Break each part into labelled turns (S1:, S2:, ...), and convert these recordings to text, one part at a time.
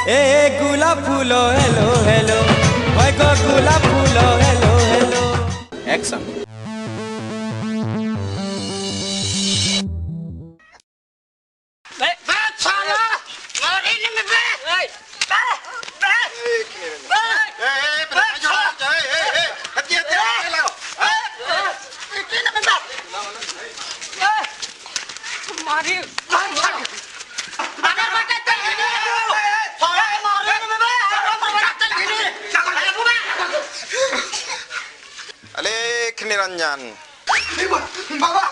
S1: এ গোলাপ ফুল hello hello ওই গো গোলাপ ফুল hello hello action
S2: Alakh Niranjan
S3: बाबा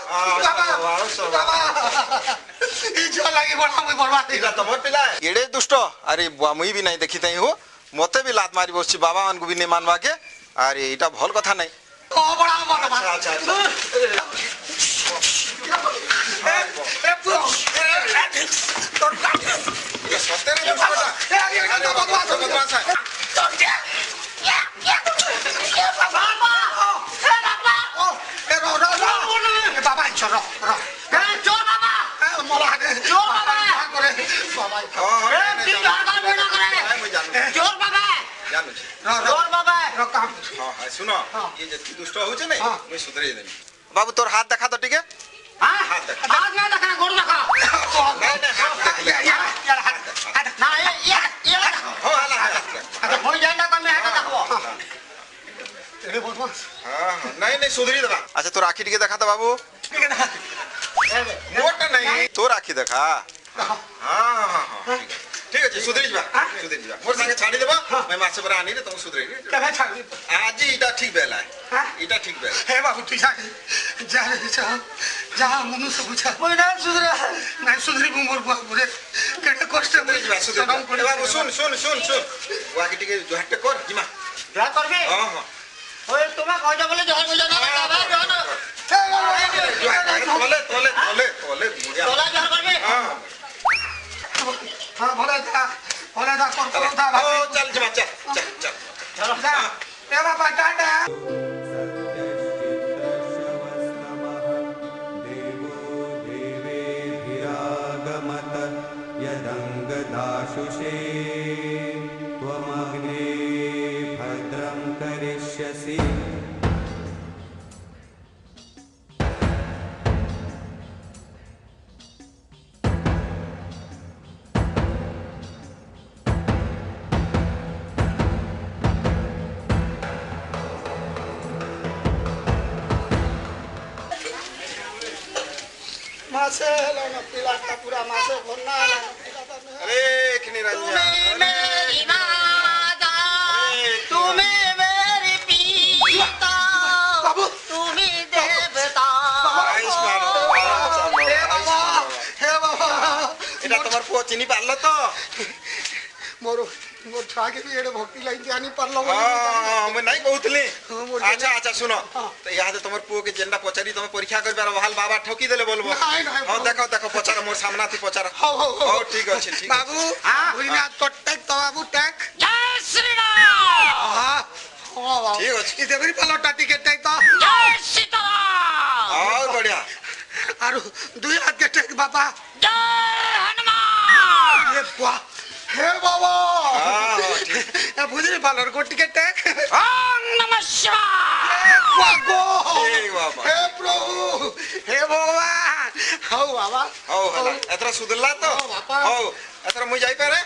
S2: एड़े दुष्ट अरे मुई भी नहीं देखी हो मते भी लात मारी बस बाबा मान को भी नहीं मानवा के अरे इटा भल कथा नहीं सुनो ये जति दुष्ट होचे नहीं मैं सुधरे देनी बाबू तोर हाथ देखा तो ठीक है
S3: हां हाथ नहीं देखना गोड़ देखा नहीं हाथ ना ये
S2: हो हला
S3: अच्छा हो जाए ना कल मैं हाथ देखबो एड़े बोल
S2: हां नहीं सुधरी देबा अच्छा तोर आखी ठीक देखा तो बाबू
S3: ठीक है ना
S2: मोटा नहीं तोर आखी देखा हां ठीक है सुधरी जा मोर संगे छाड़ी देबा मैं मासे पर आनी रे तुम सुधरी
S3: तबे छाड़ी
S2: आज इटा ठीक बेला है इटा ठीक बेला
S3: हे बाबू ठीक है जा मनुष्य बुझा मैं ना सुधरा नहीं सुधरी मोर बुरे केटे कष्ट
S2: सुधरी जा सुधरी बाबू सुन वाकी टिके जो हट कर जिमा
S3: जा करबे
S2: हां
S3: ओए तुम्हें कह जा बोले जहर बुझा ना बाबा जो ना
S2: तोले
S3: तोला जहर करबे हां भले था कर था
S2: ओ चल जिमा चल
S3: जा ए बाबा टाटा
S4: यदंगदाशुषे त्वमग्ने भद्रं करिष्यसि
S3: मासे लाना पिला का पूरा मासे भरना
S2: अरे निरंजन
S3: मेरी माता तुम्हें मेरी पीता तुम्हें देवता हे बाबा
S2: এটা তোমার পো চিনি পারলো তো
S3: मोर छुआ के भी एड़े भक्ति लाइन जानी पारलो
S2: मैं नहीं कहूतली अच्छा सुनो तो यहाँ से तुम्हारे पुओ के जेंडा पचारी तुम परीक्षा कर बार वहाल बाबा ठोकी देले बोलबो हां देखो पचारा मोर सामना थी पचारा हो ठीक अछि ठीक
S3: बाबू हुई ना तो टैक तो बाबू टैक
S5: जय श्री राम
S3: हां
S2: ठीक अछि
S3: इधर भी पलटा टिकट टैक तो
S5: जय सीताराम
S2: और बढ़िया
S3: आरो दुई हाथ के टैक बाबा
S5: जय हनुमान
S3: ये वाह हे बाबा हां बुझले पालर को टिकट टैक
S5: ओम नमः शिवाय
S3: बागो
S2: ठीक बाबा
S3: हे प्रभु हे भगवान हो बाबा
S2: हो हला एतरा सुधरला तो हो एतरा मुई जाई पारे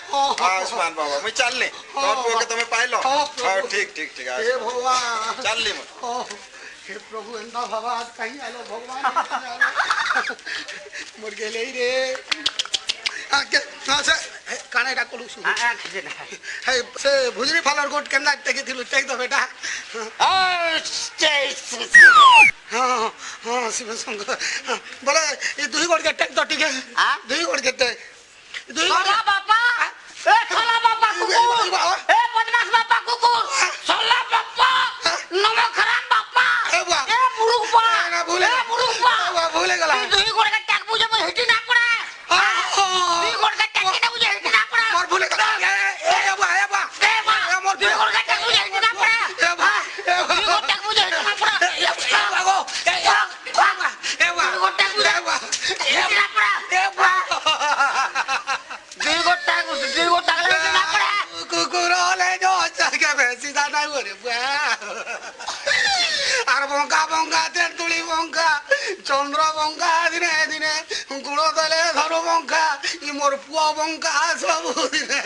S2: आयुष्मान बाबा मुई चलले तोर पुओ के तमे पाइलो हां ठीक
S3: हे भगवान
S2: चलली म
S3: हे प्रभु एंदा बाबा आज कहीं आलो भगवान मर गेले रे आके से काने डा कोलु सु हे से भुजरी फालर गोट केना टेके थिलु टेक दो बेटा
S5: जय श्री राम
S3: हां शिव संग बोले ये दुई गोट के टेक दो ठीक है दुई गोट के टेक दुई
S5: छोला बापा ए छोला बापा कुकुर ए बदमाश बापा कुकुर छोला बापा नमखरान बापा ए मुरुगपा ए मुरुगपा
S3: भूले गला
S5: दुई गोड़ का टैक बुझे मैं हिटी ना पड़ा दुई गोड़ का टैक ना बुझे हिटी ना पड़ा
S3: मोर भूले गला ए बा मोर
S5: दुई गोड़ का टैक बुझे हिटी ना पड़ा दुई गोड़ टैक बुझे हिटी ना पड़ा दुई गोड़ टैक बुझे हिटी ना पड़ा दुई गोड़ टैक लगे ना पड़ा
S3: নাই ওরে বুয়া আর বঙ্কা বঙ্কা তেঁতুলি বঙ্কা চন্দ্র বঙ্কা দিনে দিনে গুড় দলে ধরো বঙ্কা ই মোর পুয়া বঙ্কা সবু দিনে